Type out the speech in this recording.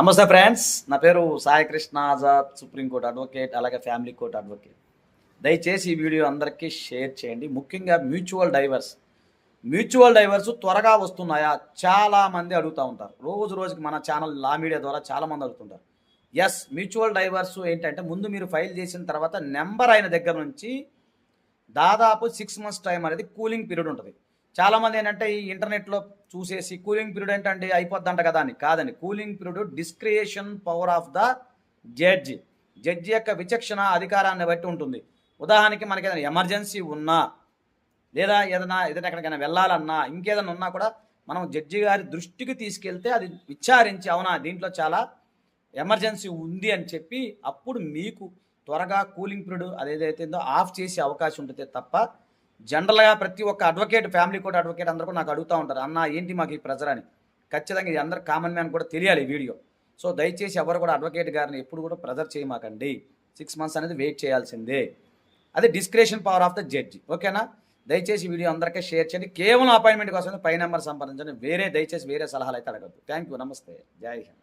నమస్తే ఫ్రెండ్స్, నా పేరు సాయి కృష్ణ ఆజాద్, సుప్రీంకోర్టు అడ్వకేట్, అలాగే ఫ్యామిలీ కోర్టు అడ్వకేట్. దయచేసి ఈ వీడియో అందరికీ షేర్ చేయండి. ముఖ్యంగా మ్యూచువల్ డైవర్స్ త్వరగా వస్తున్నాయా చాలామంది అడుగుతూ ఉంటారు. రోజుకి మన ఛానల్ లా మీడియా ద్వారా చాలామంది అడుగుతుంటారు. ఎస్, మ్యూచువల్ డైవర్స్ ఏంటంటే ముందు మీరు ఫైల్ చేసిన తర్వాత నెంబర్ అయిన దగ్గర నుంచి దాదాపు 6 months టైం అనేది కూలింగ్ పీరియడ్ ఉంటుంది. చాలామంది ఏంటంటే ఈ ఇంటర్నెట్లో చూసేసి కూలింగ్ పీరియడ్ ఏంటంటే అయిపోద్దంట కదా అని. కాదండి, cooling period discretion power of the judge యొక్క విచక్షణ అధికారాన్ని బట్టి ఉంటుంది. ఉదాహరణకి మనకి ఏదైనా ఎమర్జెన్సీ ఉన్నా, లేదా ఏదైనా ఎక్కడికైనా వెళ్ళాలన్నా, ఇంకేదైనా ఉన్నా కూడా మనం జడ్జి గారి దృష్టికి తీసుకెళ్తే అది విచారించి అవునా దీంట్లో చాలా ఎమర్జెన్సీ ఉంది అని చెప్పి అప్పుడు మీకు త్వరగా కూలింగ్ పీరియడ్ అదేదైతే ఆఫ్ చేసే అవకాశం ఉంటుంది తప్ప జనరల్గా ప్రతి ఒక్క అడ్వకేట్, ఫ్యామిలీ కోర్టు అడ్వకేట్ అందరూ కూడా నాకు అడుగుతూ ఉంటారు, అన్న ఏంటి మాకు ఈ ప్రెజర్ అని. ఖచ్చితంగా ఇది అందరు కామన్ మ్యాన్ కూడా తెలియాలి ఈ వీడియో. సో దయచేసి ఎవరు కూడా అడ్వకేట్ గారిని ఎప్పుడు కూడా ప్రెజర్ చేయమాకండి. 6 months అనేది వెయిట్ చేయాల్సిందే. అది discretion power of the judge. ఓకేనా? దయచేసి వీడియో అందరికీ షేర్ చేయండి. కేవలం అపాయింట్మెంట్ కోసం పై నెంబర్ సంప్రదించండి. దయచేసి వేరే సలహాలు అయితే అడగద్దు. Thank you. నమస్తే. జై హింద్.